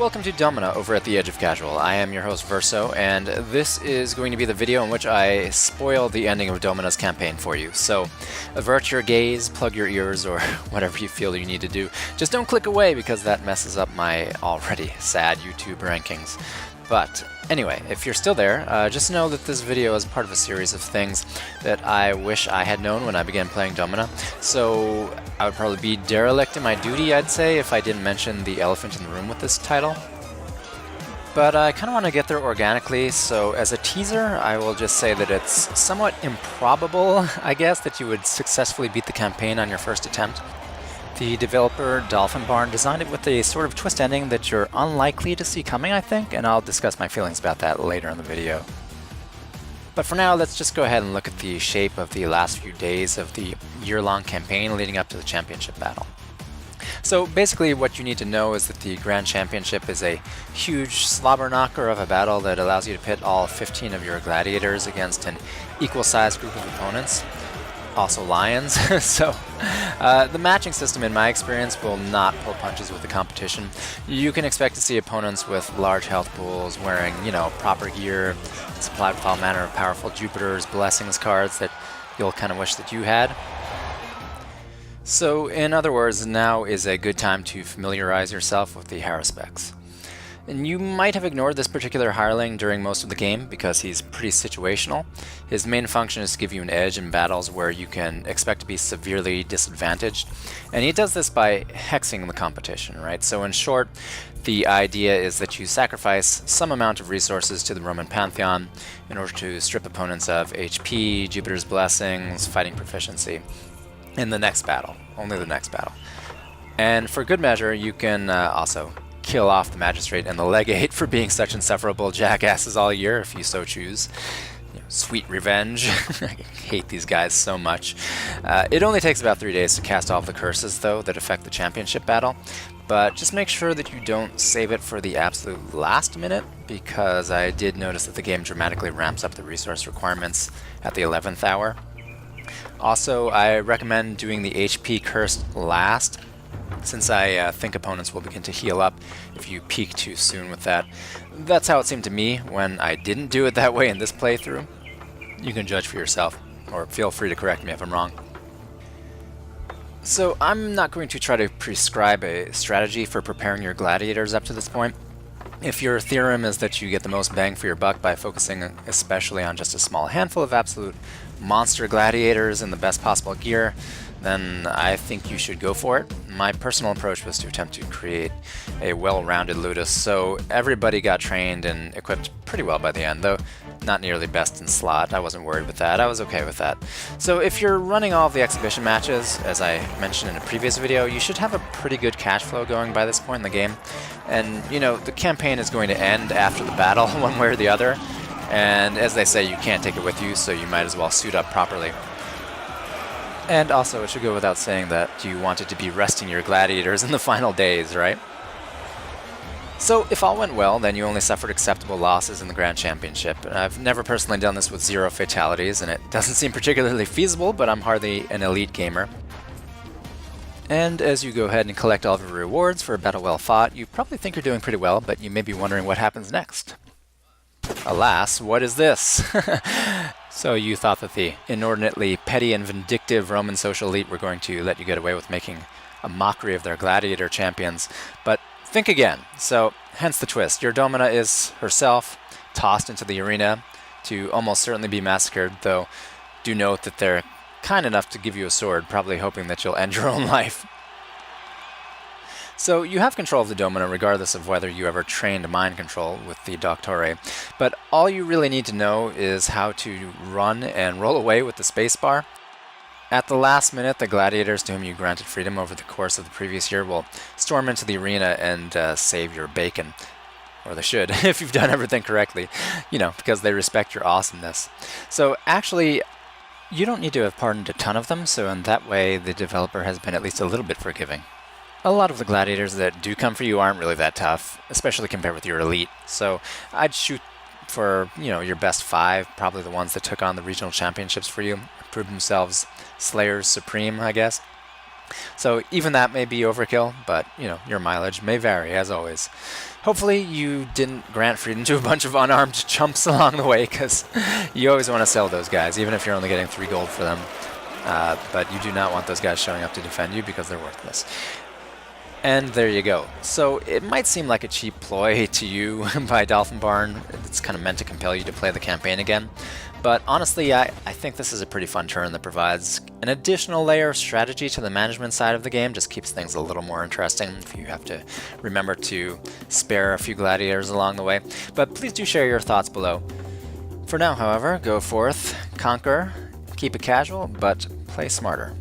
Welcome to Domina over at the Edge of Casual. I am your host Verso, and this is going to be the video in which I spoil the ending of Domina's campaign for you. So avert your gaze, plug your ears, or whatever you feel you need to do. Just don't click away because that messes up my already sad YouTube rankings. But anyway, if you're still there, just know that this video is part of a series of things that I wish I had known when I began playing Domina. So I would probably be derelict in my duty, I'd say, if I didn't mention the elephant in the room with this title. But I kind of want to get there organically, so as a teaser, I will just say that it's somewhat improbable, I guess, that you would successfully beat the campaign on your first attempt. The developer, Dolphin Barn, designed it with a sort of twist ending that you're unlikely to see coming, I think, and I'll discuss my feelings about that later in the video. But for now, let's just go ahead and look at the shape of the last few days of the year-long campaign leading up to the championship battle. So basically what you need to know is that the Grand Championship is a huge slobber knocker of a battle that allows you to pit all 15 of your gladiators against an equal-sized group of opponents. Also lions. So the matching system in my experience will not pull punches with the competition. You can expect to see opponents with large health pools wearing, proper gear, supplied with all manner of powerful Jupiter's blessings cards that you'll kind of wish that you had. So in other words, now is a good time to familiarize yourself with the Haruspecs. And you might have ignored this particular hireling during most of the game because he's pretty situational. His main function is to give you an edge in battles where you can expect to be severely disadvantaged. And he does this by hexing the competition, right? So in short, the idea is that you sacrifice some amount of resources to the Roman Pantheon in order to strip opponents of HP, Jupiter's blessings, fighting proficiency in the next battle, only the next battle. And for good measure, you can also kill off the magistrate and the legate for being such insufferable jackasses all year, if you so choose. Sweet revenge. I hate these guys so much. It only takes about 3 days to cast all of the curses, though, that affect the championship battle. But just make sure that you don't save it for the absolute last minute, because I did notice that the game dramatically ramps up the resource requirements at the 11th hour. Also, I recommend doing the HP curse last, since I think opponents will begin to heal up if you peak too soon with that. That's how it seemed to me when I didn't do it that way in this playthrough. You can judge for yourself, or feel free to correct me if I'm wrong. So I'm not going to try to prescribe a strategy for preparing your gladiators up to this point. If your theorem is that you get the most bang for your buck by focusing especially on just a small handful of absolute monster gladiators in the best possible gear, then I think you should go for it. My personal approach was to attempt to create a well-rounded ludus, so everybody got trained and equipped pretty well by the end, though not nearly best in slot. I wasn't worried with that. I was okay with that. So if you're running all of the exhibition matches, as I mentioned in a previous video, you should have a pretty good cash flow going by this point in the game. And, the campaign is going to end after the battle, one way or the other. And as they say, you can't take it with you, so you might as well suit up properly. And also, it should go without saying that you wanted to be resting your gladiators in the final days, right? So if all went well, then you only suffered acceptable losses in the Grand Championship. I've never personally done this with 0 fatalities, and it doesn't seem particularly feasible, but I'm hardly an elite gamer. And as you go ahead and collect all of your rewards for a battle well fought, you probably think you're doing pretty well, but you may be wondering what happens next. Alas, what is this? So you thought that the inordinately petty and vindictive Roman social elite were going to let you get away with making a mockery of their gladiator champions, but think again. So, hence the twist. Your Domina is herself tossed into the arena to almost certainly be massacred, though do note that they're kind enough to give you a sword, probably hoping that you'll end your own life. So you have control of the Domina regardless of whether you ever trained mind control with the Doctore, but all you really need to know is how to run and roll away with the spacebar. At the last minute, the gladiators to whom you granted freedom over the course of the previous year will storm into the arena and save your bacon. Or they should, if you've done everything correctly, because they respect your awesomeness. So actually, you don't need to have pardoned a ton of them, so in that way the developer has been at least a little bit forgiving. A lot of the gladiators that do come for you aren't really that tough, especially compared with your elite, so I'd shoot for, your best 5, probably the ones that took on the regional championships for you, proved themselves Slayers Supreme, I guess. So even that may be overkill, but you know, your mileage may vary as always. Hopefully you didn't grant freedom to a bunch of unarmed chumps along the way, because you always want to sell those guys, even if you're only getting 3 gold for them. But you do not want those guys showing up to defend you because they're worthless. And there you go. So it might seem like a cheap ploy to you by Dolphin Barn. It's kind of meant to compel you to play the campaign again. But honestly, I think this is a pretty fun turn that provides an additional layer of strategy to the management side of the game. Just keeps things a little more interesting if you have to remember to spare a few gladiators along the way. But please do share your thoughts below. For now, however, go forth, conquer, keep it casual, but play smarter.